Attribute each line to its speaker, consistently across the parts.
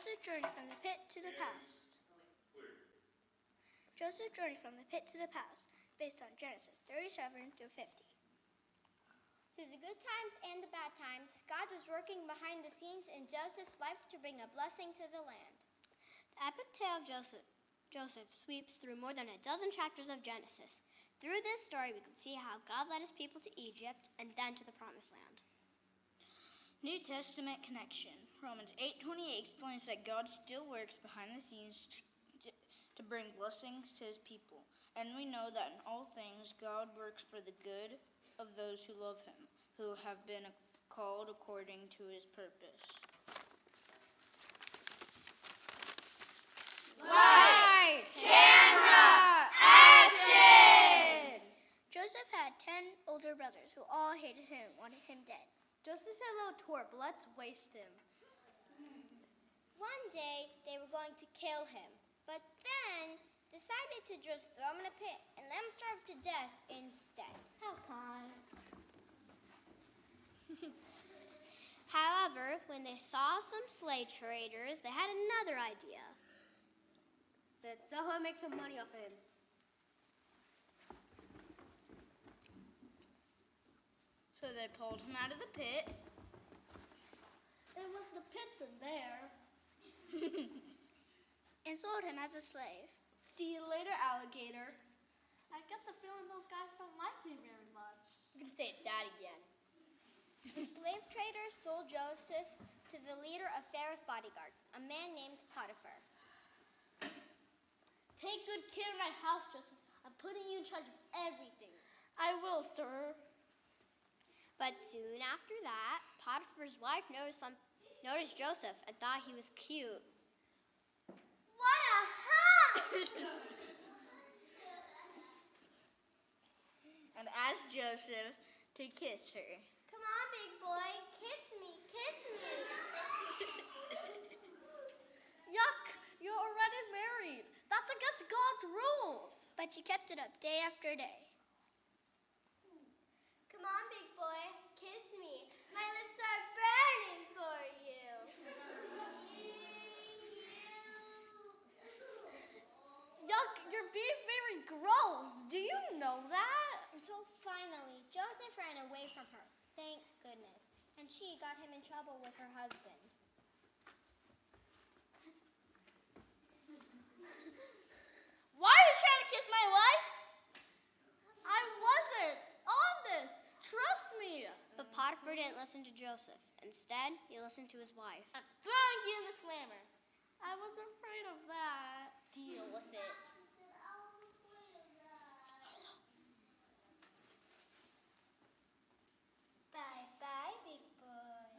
Speaker 1: Joseph journeyed from the pit to the palace. Joseph journeyed from the pit to the palace, based on Genesis 37 through 50.
Speaker 2: Through the good times and the bad times, God was working behind the scenes in Joseph's life to bring a blessing to the land.
Speaker 3: The epic tale of Joseph sweeps through more than a dozen chapters of Genesis. Through this story, we can see how God led his people to Egypt and then to the Promised Land.
Speaker 4: New Testament connection. Romans 8:28 explains that God still works behind the scenes to bring blessings to his people. And we know that in all things, God works for the good of those who love him, who have been called according to his purpose.
Speaker 1: Lights, camera, action! Joseph had 10 older brothers who all hated him and wanted him dead.
Speaker 3: Joseph's a little twerp. Let's waste him.
Speaker 2: One day, they were going to kill him, but then decided to just throw him in a pit and let him starve to death instead.
Speaker 3: How kind. However, when they saw some slave traders, they had another idea. Let's sell him and make some money off him.
Speaker 4: So they pulled him out of the pit.
Speaker 3: It was the pits in there.
Speaker 1: And sold him as a slave.
Speaker 3: See you later, alligator. I get the feeling those guys don't like me very much. You can say that again.
Speaker 2: The slave traders sold Joseph to the leader of Pharaoh's bodyguards, a man named Potiphar.
Speaker 3: Take good care of my house, Joseph. I'm putting you in charge of everything. I will, sir. But soon after that, Potiphar's wife noticed Joseph and thought he was cute.
Speaker 2: What a hunk!
Speaker 4: And asked Joseph to kiss her.
Speaker 2: Come on, big boy, kiss me, kiss me.
Speaker 3: Yuck! You're already married. That's against God's rules.
Speaker 1: But she kept it up day after day.
Speaker 2: Come on, big boy, kiss me. My lips are burning for you.
Speaker 3: Yuck! You're being very gross. Do you know that?
Speaker 2: Until finally, Joseph ran away from her, thank goodness, and she got him in trouble with her husband.
Speaker 3: Why are you trying to kiss my wife? I wasn't. Honest. Trust me. But Potiphar didn't listen to Joseph. Instead, he listened to his wife. I'm throwing you in the slammer. I was afraid of that. Deal with it.
Speaker 2: Bye-bye, big boy.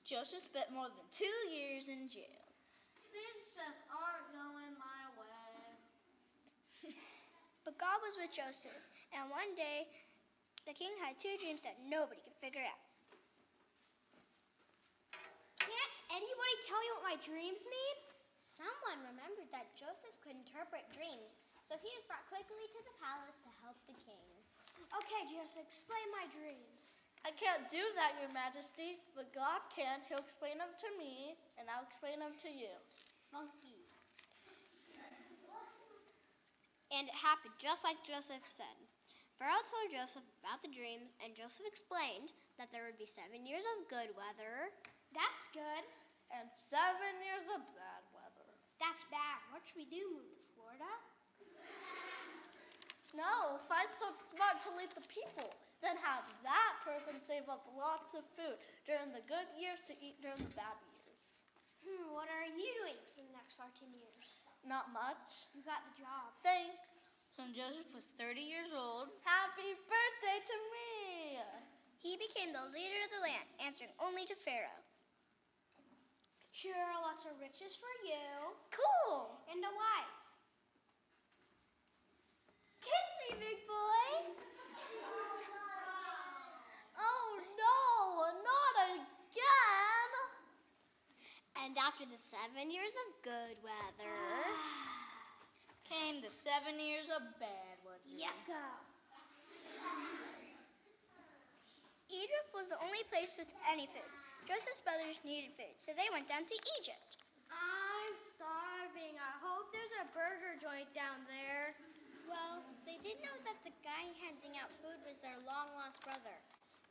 Speaker 4: Joseph spent more than 2 years in jail.
Speaker 3: Things just aren't going my way.
Speaker 1: But God was with Joseph, and one day, the king had 2 dreams that nobody could figure out.
Speaker 2: Can't anybody tell you what my dreams mean? Someone remembered that Joseph could interpret dreams, so he was brought quickly to the palace to help the king.
Speaker 3: Okay, Joseph, explain my dreams. I can't do that, Your Majesty, but God can. He'll explain them to me, and I'll explain them to you. Funky. And it happened just like Joseph said. Pharaoh told Joseph about the dreams, and Joseph explained that there would be 7 years of good weather.
Speaker 2: That's good.
Speaker 3: And 7 years of bad weather.
Speaker 2: That's bad. What should we do, move to Florida?
Speaker 3: No, find someone smart to lead the people. Then have that person save up lots of food during the good years to eat during the bad years.
Speaker 2: What are you doing for the next 14 years?
Speaker 3: Not much.
Speaker 2: You got the job.
Speaker 3: Thanks.
Speaker 4: So when Joseph was 30 years old,
Speaker 3: Happy birthday to me!
Speaker 1: He became the leader of the land, answering only to Pharaoh.
Speaker 2: Here are lots of riches for you.
Speaker 3: Cool!
Speaker 2: And a wife. Kiss me, big boy.
Speaker 3: Oh no, not again! And after the 7 years of good weather,
Speaker 4: came the 7 years of bad weather.
Speaker 2: Yucca.
Speaker 1: was the only place with any food. Joseph's brothers needed food, so they went down to Egypt.
Speaker 3: I'm starving. I hope there's a burger joint down there.
Speaker 2: Well, they did know that the guy handing out food was their long-lost brother.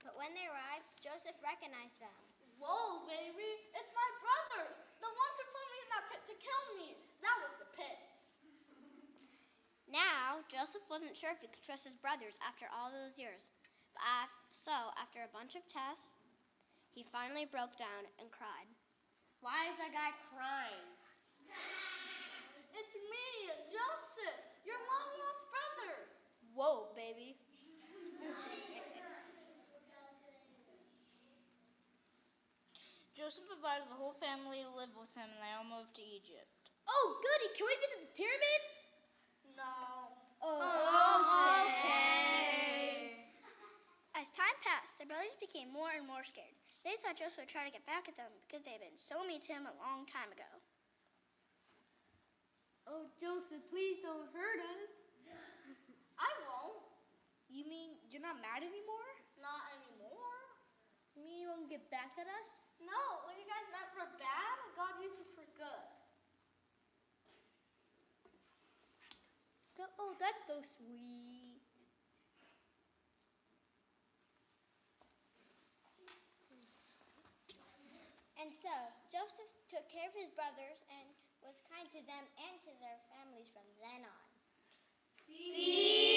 Speaker 2: But when they arrived, Joseph recognized them.
Speaker 3: Whoa, baby, it's my brothers, the ones who put me in that pit to kill me. That was the pits.
Speaker 2: Now, Joseph wasn't sure if he could trust his brothers after all those years. So, after a bunch of tests, he finally broke down and cried.
Speaker 3: Why is that guy crying? It's me, Joseph, your long-lost brother.
Speaker 4: Whoa, baby. Joseph invited the whole family to live with him, and they all moved to Egypt.
Speaker 3: Oh, goody, can we visit the pyramids? No.
Speaker 1: Okay. As time passed, the brothers became more and more scared. They thought Joseph would try to get back at them because they had been so mean to him a long time ago.
Speaker 3: Oh, Joseph, please don't hurt us. I won't.
Speaker 4: You mean you're not mad anymore?
Speaker 3: Not anymore.
Speaker 2: You mean you won't get back at us?
Speaker 3: No, what you guys meant for bad, God used it for good.
Speaker 2: Oh, that's so sweet. And so, Joseph took care of his brothers and was kind to them and to their families from then on.
Speaker 1: The